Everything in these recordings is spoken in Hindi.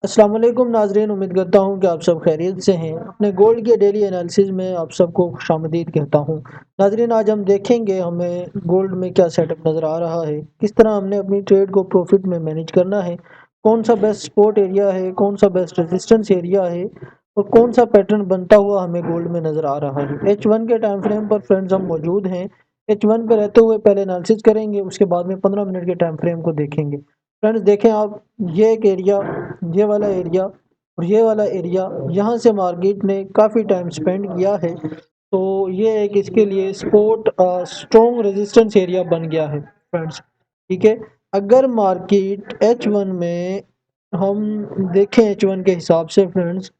अस्सलाम वालेकुम नाजरीन, उम्मीद करता हूँ कि आप सब खैरियत से हैं। अपने गोल्ड के डेली एनालिसिस में आप सबको खुशामदीद कहता हूँ। नाजरीन, आज हम देखेंगे हमें गोल्ड में क्या सेटअप नज़र आ रहा है, किस तरह हमने अपनी ट्रेड को प्रॉफिट में मैनेज करना है, कौन सा बेस्ट सपोर्ट एरिया है, कौन सा बेस्ट रेजिस्टेंस एरिया है और कौन सा पैटर्न बनता हुआ हमें गोल्ड में नज़र आ रहा है। H1 के टाइम फ्रेम पर फ्रेंड्स हम मौजूद हैं। H1 पे रहते हुए पहले एनालिसिस करेंगे, उसके बाद में 15 मिनट के टाइम फ्रेम को देखेंगे। फ्रेंड्स देखें आप, ये एक एरिया, ये वाला एरिया और ये वाला एरिया, यहाँ से मार्केट ने काफ़ी टाइम स्पेंड किया है। तो ये एक इसके लिए सपोर्ट स्ट्रॉन्ग रेजिस्टेंस एरिया बन गया है फ्रेंड्स। ठीक है, अगर मार्केट H1 में हम देखें, H1 के हिसाब से फ्रेंड्स,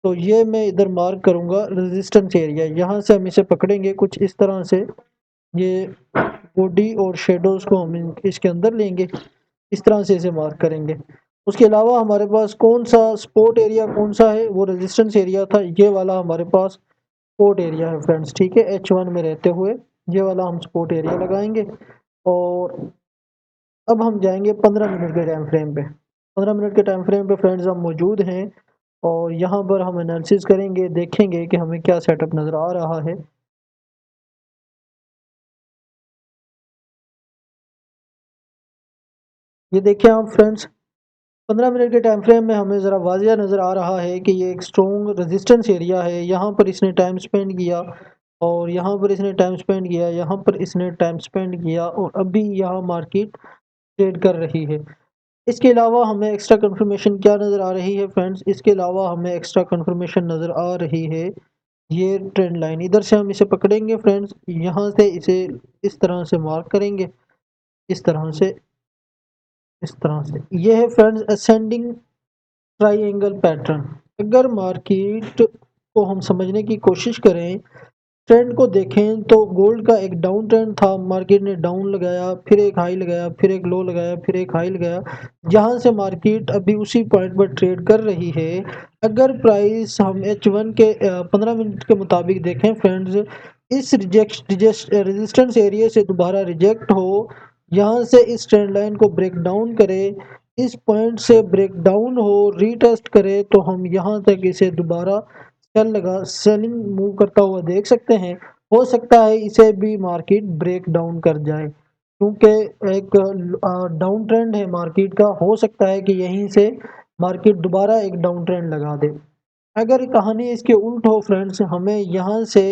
तो ये मैं इधर मार्क करूँगा रेजिस्टेंस एरिया। यहाँ से हम इसे पकड़ेंगे कुछ इस तरह से, ये बॉडी और शेडोज़ को हम इसके अंदर लेंगे, इस तरह से इसे मार्क करेंगे। उसके अलावा हमारे पास कौन सा सपोर्ट एरिया कौन सा है, वो रेजिस्टेंस एरिया था, ये वाला हमारे पास सपोर्ट एरिया है फ्रेंड्स। ठीक है, H1 में रहते हुए ये वाला हम सपोर्ट एरिया लगाएंगे। और अब हम जाएंगे 15 मिनट के टाइम फ्रेम पे। 15 मिनट के टाइम फ्रेम पे फ्रेंड्स हम मौजूद हैं और यहाँ पर हम एनालिसिस करेंगे, देखेंगे कि हमें क्या सेटअप नज़र आ रहा है। ये देखिए आप फ्रेंड्स, 15 मिनट के टाइम फ्रेम में हमें ज़रा वाज़िया नज़र आ रहा है कि ये एक स्ट्रॉन्ग रेजिस्टेंस एरिया है। यहाँ पर इसने टाइम स्पेंड किया और यहाँ पर इसने टाइम स्पेंड किया, यहाँ पर इसने टाइम स्पेंड किया और अभी यहाँ मार्केट ट्रेड कर रही है। इसके अलावा हमें एक्स्ट्रा कंफर्मेशन क्या नज़र आ रही है फ्रेंड्स, इसके अलावा हमें एक्स्ट्रा कंफर्मेशन नज़र आ रही है ये ट्रेंड लाइन। इधर से हम इसे पकड़ेंगे फ्रेंड्स, यहाँ से इसे इस तरह से मार्क करेंगे, इस तरह से, इस तरह से। ये है फ्रेंड्स असेंडिंग ट्राइएंगल पैटर्न। अगर मार्केट को हम समझने की कोशिश करें, ट्रेंड को देखें, तो गोल्ड का एक डाउन ट्रेंड था। मार्केट ने डाउन लगाया, फिर एक हाई लगाया, फिर एक लो लगाया, फिर एक हाई लगाया, जहां से मार्केट अभी उसी पॉइंट पर ट्रेड कर रही है। अगर प्राइस हम H1 के 15 मिनट के मुताबिक देखें फ्रेंड्स, इस रेजिस्टेंस एरिया से दोबारा रिजेक्ट हो, यहाँ से इस ट्रेंड लाइन को ब्रेक डाउन करे, इस पॉइंट से ब्रेक डाउन हो, रीटेस्ट करे, तो हम यहाँ तक इसे दोबारा सेलिंग मूव करता हुआ देख सकते हैं। हो सकता है इसे भी मार्केट ब्रेक डाउन कर जाए, क्योंकि एक डाउन ट्रेंड है मार्केट का। हो सकता है कि यहीं से मार्केट दोबारा एक डाउन ट्रेंड लगा दे। अगर कहानी इसके उल्ट हो फ्रेंड्स, हमें यहाँ से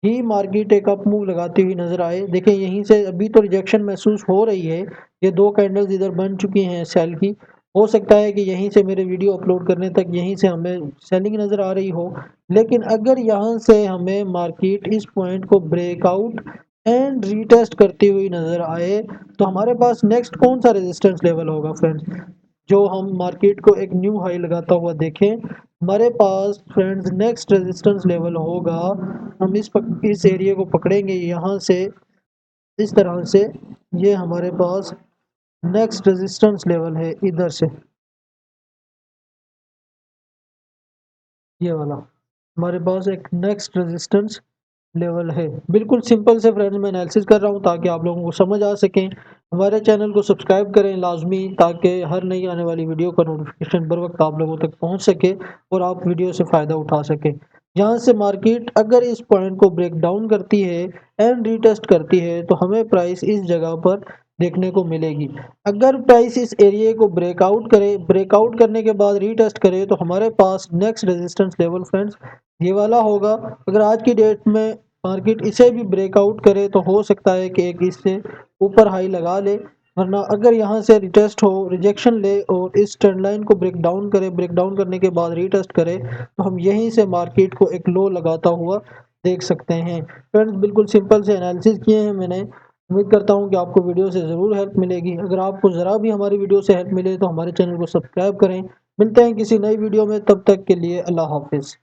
ही मार्केट एक अप मूव लगाती हुई नजर आए। देखिए, यहीं से अभी तो रिजेक्शन महसूस हो रही है, ये दो कैंडल्स इधर बन चुकी हैं सेल की। हो सकता है कि यहीं से मेरे वीडियो अपलोड करने तक यहीं से हमें सेलिंग नज़र आ रही हो। लेकिन अगर यहाँ से हमें मार्केट इस पॉइंट को ब्रेकआउट एंड रीटेस्ट करती हुई नज़र आए, तो हमारे पास नेक्स्ट कौन सा रेजिस्टेंस लेवल होगा फ्रेंड्स, जो हम मार्केट को एक न्यू हाई लगाता हुआ देखें। हमारे पास फ्रेंड्स नेक्स्ट रेजिस्टेंस लेवल होगा, हम इस एरिया को पकड़ेंगे यहाँ से, इस तरह से। ये हमारे पास नेक्स्ट रेजिस्टेंस लेवल है, इधर से, ये वाला हमारे पास एक नेक्स्ट रेजिस्टेंस लेवल है। बिल्कुल सिंपल से फ्रेंड्स मैं एनालिसिस कर रहा हूँ ताकि आप लोगों को समझ आ सकें। हमारे चैनल को सब्सक्राइब करें लाजमी, ताकि हर नई आने वाली वीडियो का नोटिफिकेशन बर वक्त आप लोगों तक पहुँच सके और आप वीडियो से फ़ायदा उठा सकें। यहाँ से मार्केट अगर इस पॉइंट को ब्रेक डाउन करती है एंड रीटेस्ट करती है, तो हमें प्राइस इस जगह पर देखने को मिलेगी। अगर प्राइस इस एरिया को ब्रेकआउट करे, ब्रेकआउट करने के बाद रीटेस्ट करे, तो हमारे पास नेक्स्ट रेजिस्टेंस लेवल फ्रेंड्स ये वाला होगा। अगर आज की डेट में मार्केट इसे भी ब्रेकआउट करे, तो हो सकता है कि एक इससे ऊपर हाई लगा ले, वरना अगर यहाँ से रिटेस्ट हो, रिजेक्शन ले और इस ट्रेंड लाइन को ब्रेक डाउन करे, ब्रेक डाउन करने के बाद रीटेस्ट करे, तो हम यहीं से मार्केट को एक लो लगाता हुआ देख सकते हैं। फ्रेंड्स बिल्कुल सिंपल से एनालिसिस किए हैं मैंने। उम्मीद करता हूँ कि आपको वीडियो से ज़रूर हेल्प मिलेगी। अगर आपको ज़रा भी हमारी वीडियो से हेल्प मिले तो हमारे चैनल को सब्सक्राइब करें। मिलते हैं किसी नई वीडियो में, तब तक के लिए अल्लाह हाफिज़।